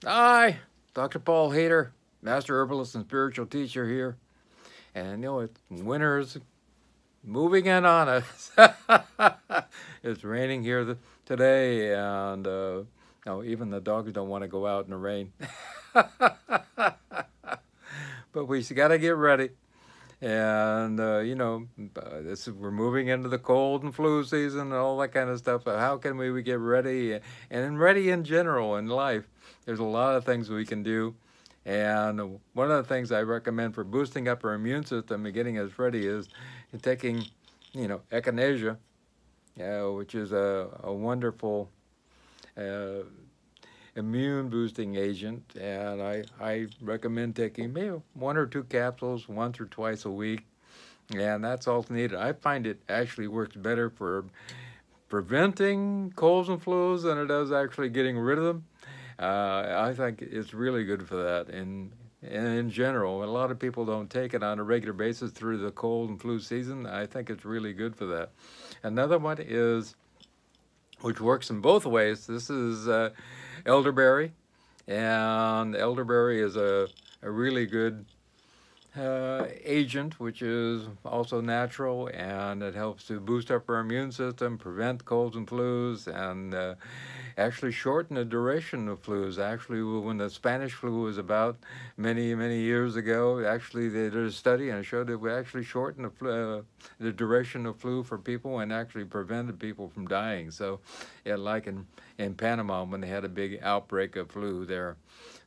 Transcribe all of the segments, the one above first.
Hi, Dr. Paul Haider, Master Herbalist and Spiritual Teacher here. And it's winter's moving in on us. It's raining here today, and even the dogs don't want to go out in the rain. But we got to get ready. And we're moving into the cold and flu season and all that kind of stuff. So how can we get ready and ready in general in life? There's a lot of things we can do. And one of the things I recommend for boosting up our immune system and getting us ready is taking, echinacea, which is a wonderful uh, immune boosting agent. And I recommend taking maybe 1 or 2 capsules once or twice a week. And that's all needed. I find it actually works better for preventing colds and flus than it does actually getting rid of them. I think it's really good for that. And in general, a lot of people don't take it on a regular basis through the cold and flu season. I think it's really good for that. Another one is, which works in both ways. This is elderberry, and elderberry is a really good agent, which is also natural, and it helps to boost up our immune system, prevent colds and flus, and actually shorten the duration of flus. Actually, when the Spanish flu was about many, many years ago, actually they did a study and it showed that we actually shortened the duration of flu for people and actually prevented people from dying. So, yeah, like in Panama when they had a big outbreak of flu there.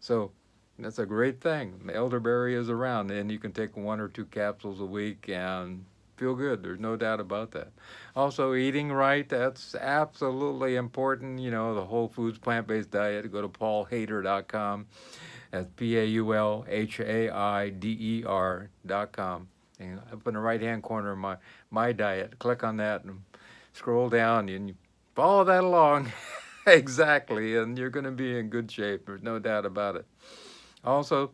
So that's a great thing. Elderberry is around, and you can take 1 or 2 capsules a week and feel good. There's no doubt about that. Also, eating right, that's absolutely important. The whole foods plant-based diet. Go to paulhaider.com. That's paulhaider.com. And up in the right-hand corner of my diet, click on that and scroll down and you follow that along. Exactly, and you're going to be in good shape. There's no doubt about it. Also,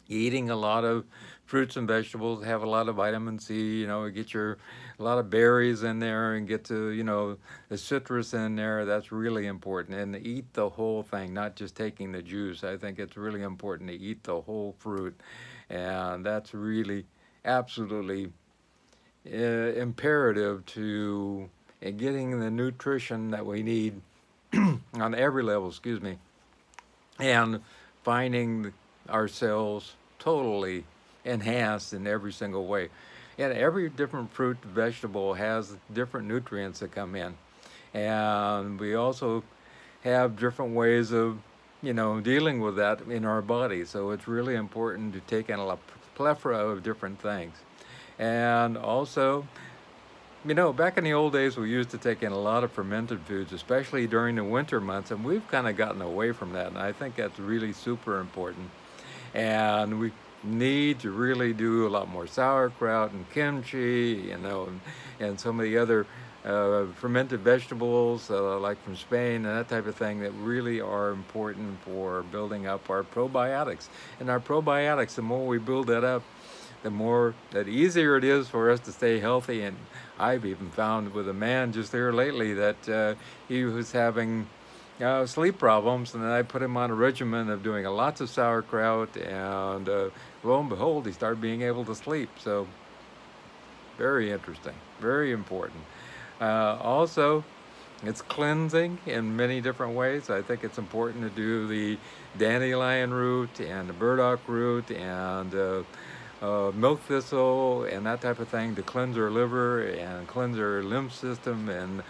eating a lot of fruits and vegetables have a lot of vitamin C. Get a lot of berries in there and get to the citrus in there. That's really important. And eat the whole thing, not just taking the juice. I think it's really important to eat the whole fruit, and that's really absolutely imperative to getting the nutrition that we need on every level. Excuse me, and finding ourselves totally enhanced in every single way. And every different fruit, vegetable has different nutrients that come in. And we also have different ways of, dealing with that in our body. So it's really important to take in a plethora of different things. And also, back in the old days, we used to take in a lot of fermented foods, especially during the winter months, and we've kind of gotten away from that, and I think that's really super important. And we need to really do a lot more sauerkraut and kimchi, and some of the other fermented vegetables, like from Spain and that type of thing, that really are important for building up our probiotics. And our probiotics, the more we build that up, the easier it is for us to stay healthy. And I've even found with a man just there lately that he was having sleep problems, and I put him on a regimen of doing lots of sauerkraut, and lo and behold, he started being able to sleep. So very interesting, very important. Also, it's cleansing in many different ways. I think it's important to do the dandelion root and the burdock root and milk thistle and that type of thing to cleanse our liver and cleanse our lymph system and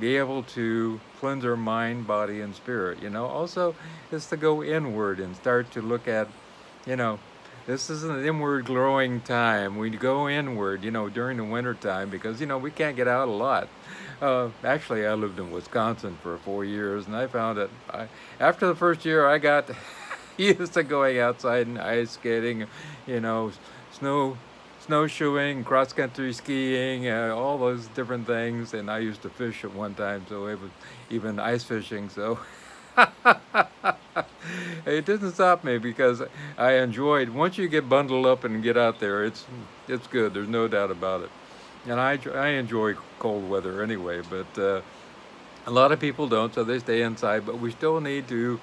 be able to cleanse our mind, body, and spirit. Also is to go inward and start to look at, this is an inward growing time. We go inward, during the winter time because, we can't get out a lot. Actually, I lived in Wisconsin for 4 years, and I found that after the first year, I got used to going outside and ice skating, snow snowshoeing, cross-country skiing, all those different things. And I used to fish at one time, so it was even ice fishing. So it didn't stop me because I enjoyed. Once you get bundled up and get out there, it's good. There's no doubt about it. And I enjoy cold weather anyway. But A lot of people don't, so they stay inside, but we still need to,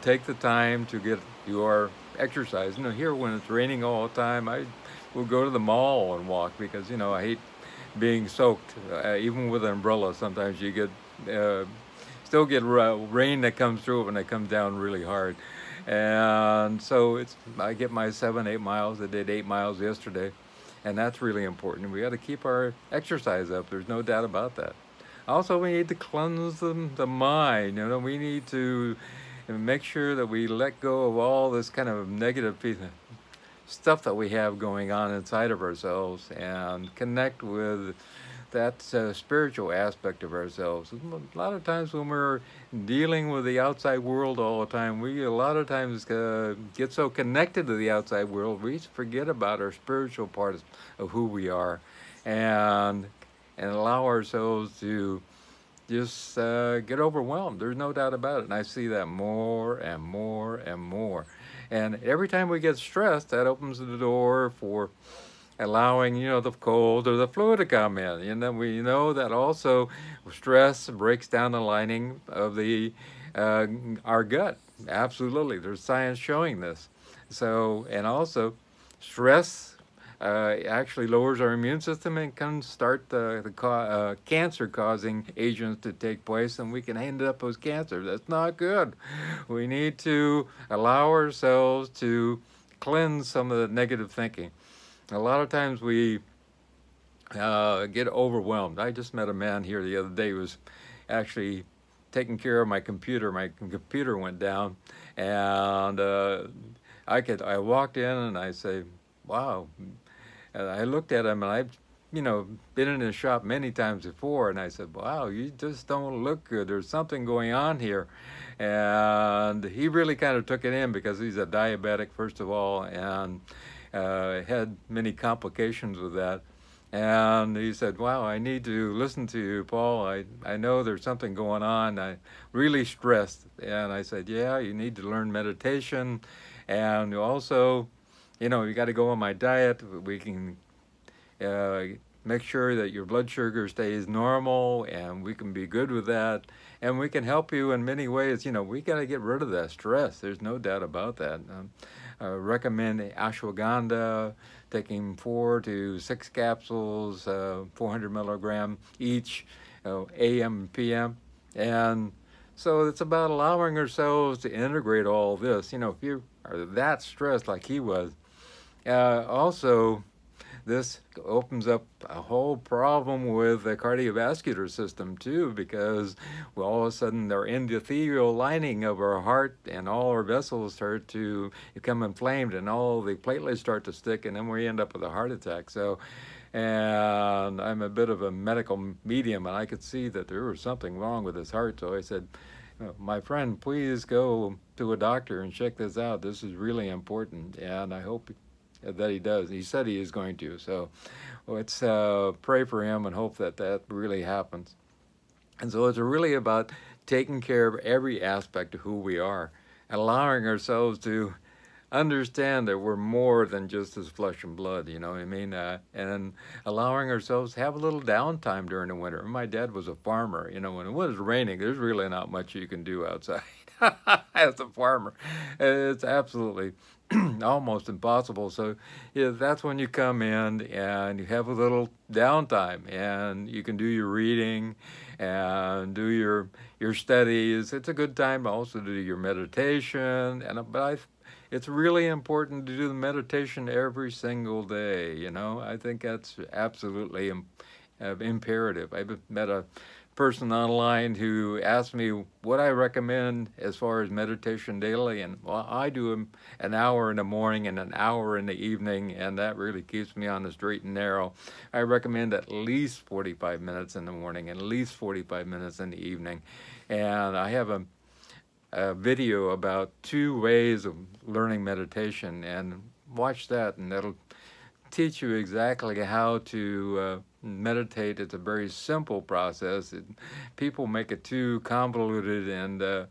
take the time to get your exercise. Here when it's raining all the time, I will go to the mall and walk because, I hate being soaked. Even with an umbrella, sometimes you get, still get rain that comes through when it comes down really hard. And so I get my 7, 8 miles. I did 8 miles yesterday, and that's really important. We got to keep our exercise up. There's no doubt about that. Also, we need to cleanse the mind. We need to make sure that we let go of all this kind of negative stuff that we have going on inside of ourselves and connect with that spiritual aspect of ourselves. A lot of times when we're dealing with the outside world all the time, we a lot of times get so connected to the outside world, we forget about our spiritual part of who we are, and allow ourselves to just get overwhelmed. There's no doubt about it. And I see that more and more and more. And every time we get stressed, that opens the door for allowing, the cold or the flu to come in. We know that also stress breaks down the lining of our gut. Absolutely. There's science showing this. So, and also stress actually lowers our immune system and can start the cancer-causing agents to take place, and we can end up with cancer. That's not good. We need to allow ourselves to cleanse some of the negative thinking. A lot of times we get overwhelmed. I just met a man here the other day who was actually taking care of my computer. My computer went down, and I walked in and I say, wow. And I looked at him, and I've, been in his shop many times before, and I said, wow, you just don't look good. There's something going on here. And he really kind of took it in because he's a diabetic, first of all, and had many complications with that. And he said, wow, I need to listen to you, Paul. I know there's something going on. I'm really stressed. And I said, yeah, you need to learn meditation. And also, you got to go on my diet. We can make sure that your blood sugar stays normal, and we can be good with that. And we can help you in many ways. We got to get rid of that stress. There's no doubt about that. Recommend ashwagandha, taking 4 to 6 capsules, 400 milligram each, AM and PM. And so it's about allowing ourselves to integrate all this. If you are that stressed like he was, also, this opens up a whole problem with the cardiovascular system too, because all of a sudden the endothelial lining of our heart and all our vessels start to become inflamed, and all the platelets start to stick, and then we end up with a heart attack. So, and I'm a bit of a medical medium, and I could see that there was something wrong with his heart. So I said, my friend, please go to a doctor and check this out. This is really important, and I hope that he does. He said he is going to. So let's pray for him and hope that really happens. And so it's really about taking care of every aspect of who we are, allowing ourselves to understand that we're more than just this flesh and blood, you know what I mean? And allowing ourselves to have a little downtime during the winter. My dad was a farmer. When it was raining, there's really not much you can do outside as a farmer. It's absolutely almost impossible. So that's when you come in and you have a little downtime, and you can do your reading and do your studies. It's a good time also to do your meditation. But it's really important to do the meditation every single day. I think that's absolutely imperative. I've met a person online who asked me what I recommend as far as meditation daily, and well, I do an hour in the morning and an hour in the evening, and that really keeps me on the straight and narrow. I recommend at least 45 minutes in the morning and at least 45 minutes in the evening. And I have a video about 2 ways of learning meditation, and watch that, and that'll teach you exactly how to meditate. It's a very simple process. People make it too convoluted, and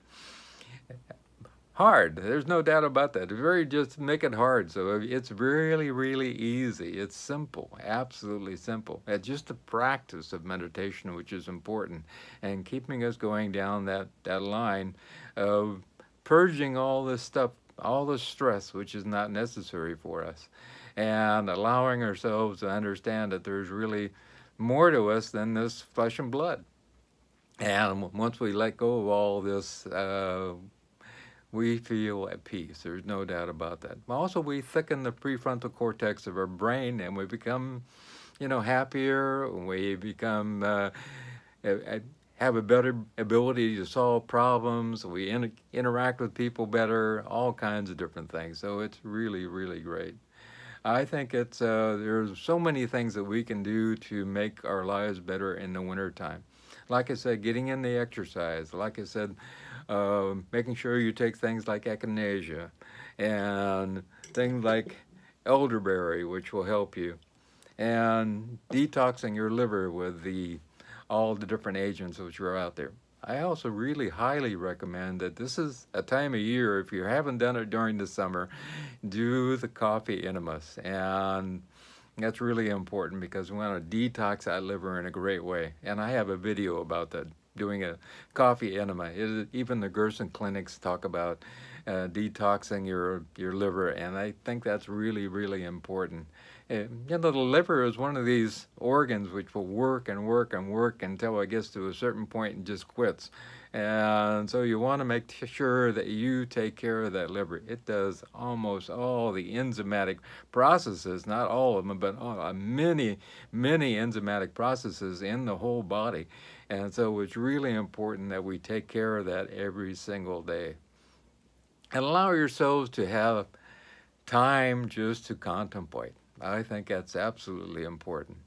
hard. There's no doubt about that. Very just make it hard. So it's really, really easy. It's simple, absolutely simple. It's just the practice of meditation, which is important, and keeping us going down that line of purging all this stuff, all the stress, which is not necessary for us, and allowing ourselves to understand that there's really more to us than this flesh and blood. And once we let go of all this, we feel at peace. There's no doubt about that. Also, we thicken the prefrontal cortex of our brain, and we become, happier. We become have a better ability to solve problems. We interact with people better. All kinds of different things. So it's really, really great. I think it's there's so many things that we can do to make our lives better in the wintertime. Like I said, getting in the exercise. Like I said, making sure you take things like echinacea and things like elderberry, which will help you, and detoxing your liver with all the different agents which are out there. I also really highly recommend that this is a time of year, if you haven't done it during the summer, do the coffee enemas. And that's really important because we want to detox that liver in a great way. And I have a video about that, doing a coffee enema. Even the Gerson clinics talk about detoxing your liver, and I think that's really, really important. The liver is one of these organs which will work and work and work until it gets to a certain point and just quits. And so you want to make sure that you take care of that liver. It does almost all the enzymatic processes, not all of them, but many, many enzymatic processes in the whole body. And so it's really important that we take care of that every single day. And allow yourselves to have time just to contemplate. I think that's absolutely important.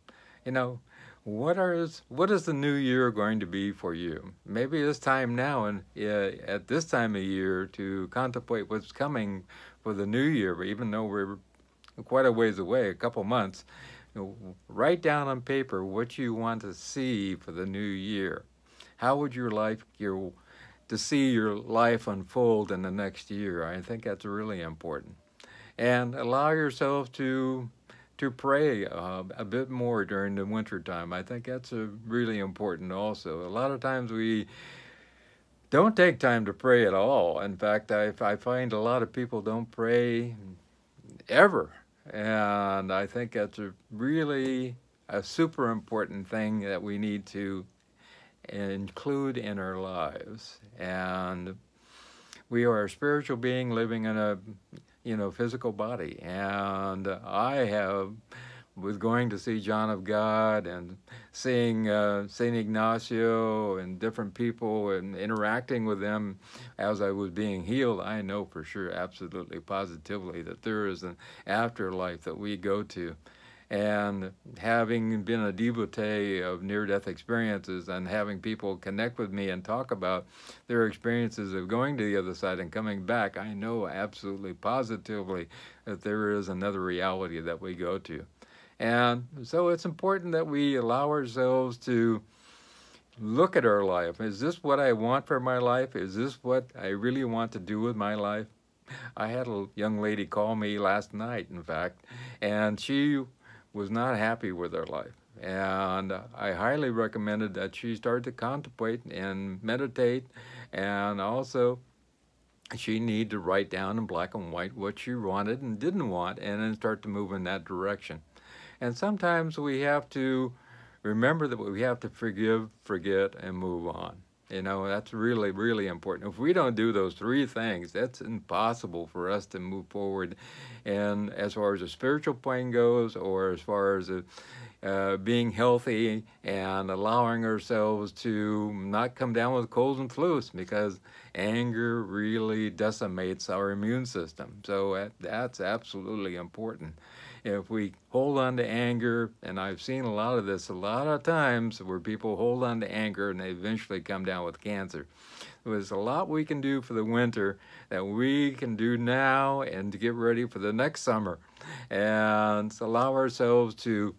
What is the new year going to be for you? Maybe it's time now and at this time of year to contemplate what's coming for the new year, even though we're quite a ways away, a couple months. Write down on paper what you want to see for the new year. How would your life, to see your life unfold in the next year? I think that's really important. And allow yourself to pray a bit more during the winter time. I think that's really important also. A lot of times we don't take time to pray at all. In fact, I find a lot of people don't pray ever. And I think that's really a super important thing that we need to include in our lives. And we are a spiritual being living in a physical body. And I was going to see John of God and seeing St. Ignacio and different people and interacting with them as I was being healed. I know for sure, absolutely, positively, that there is an afterlife that we go to. And having been a devotee of near-death experiences and having people connect with me and talk about their experiences of going to the other side and coming back, I know absolutely, positively that there is another reality that we go to. And so it's important that we allow ourselves to look at our life. Is this what I want for my life? Is this what I really want to do with my life? I had a young lady call me last night, in fact, and she was not happy with her life. And I highly recommended that she start to contemplate and meditate, and also she need to write down in black and white what she wanted and didn't want, and then start to move in that direction. And sometimes we have to remember that we have to forgive, forget, and move on. That's really, really important. If we don't do those three things, that's impossible for us to move forward. And as far as the spiritual plane goes, or as far as being healthy and allowing ourselves to not come down with colds and flus, because anger really decimates our immune system. So that's absolutely important. If we hold on to anger, and I've seen a lot of this a lot of times where people hold on to anger and they eventually come down with cancer. There's a lot we can do for the winter that we can do now and to get ready for the next summer. And allow ourselves to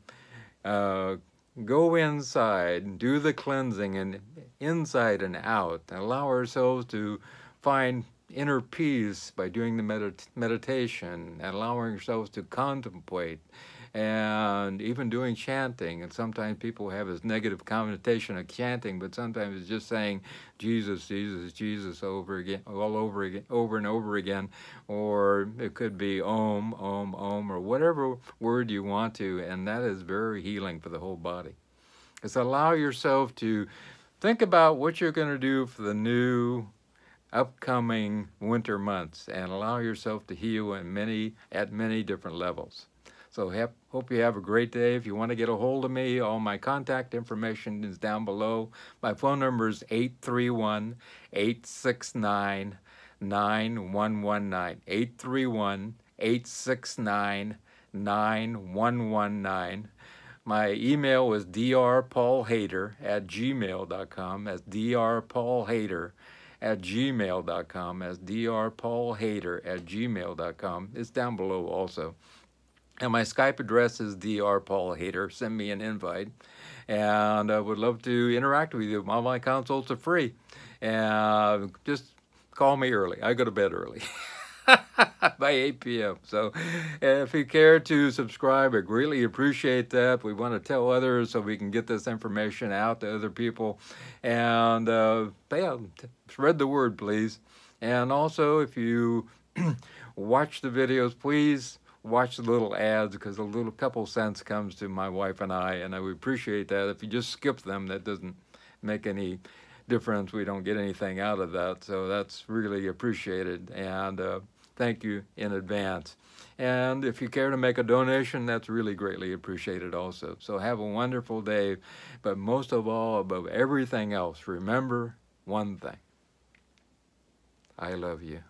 go inside, do the cleansing and inside and out, and allow ourselves to find inner peace by doing the meditation and allowing yourselves to contemplate and even doing chanting. And sometimes people have this negative connotation of chanting, but sometimes it's just saying Jesus, Jesus, Jesus over again, all over again, over and over again. Or it could be Om, Om, Om, or whatever word you want to, and that is very healing for the whole body. It's allow yourself to think about what you're going to do for the new upcoming winter months and allow yourself to heal at many different levels. So hope you have a great day. If you want to get a hold of me, all my contact information is down below. My phone number is 831-869-9119. 831-869-9119. My email is drpaulhaider@gmail.com. That's drpaulhaider@gmail.com. That's drpaulhaider@gmail.com. It's down below also. And my Skype address is drpaulhaider. Send me an invite. And I would love to interact with you. All my consults are free. And just call me early. I go to bed early. By 8 p.m. So if you care to subscribe, I greatly appreciate that. We want to tell others so we can get this information out to other people. And yeah, spread the word, please. And also, if you watch the videos, please watch the little ads, because a little couple cents comes to my wife and I would appreciate that. If you just skip them, that doesn't make any difference. We don't get anything out of that, so that's really appreciated, and thank you in advance. And if you care to make a donation, that's really greatly appreciated also. So have a wonderful day, but most of all, above everything else, remember one thing: I love you.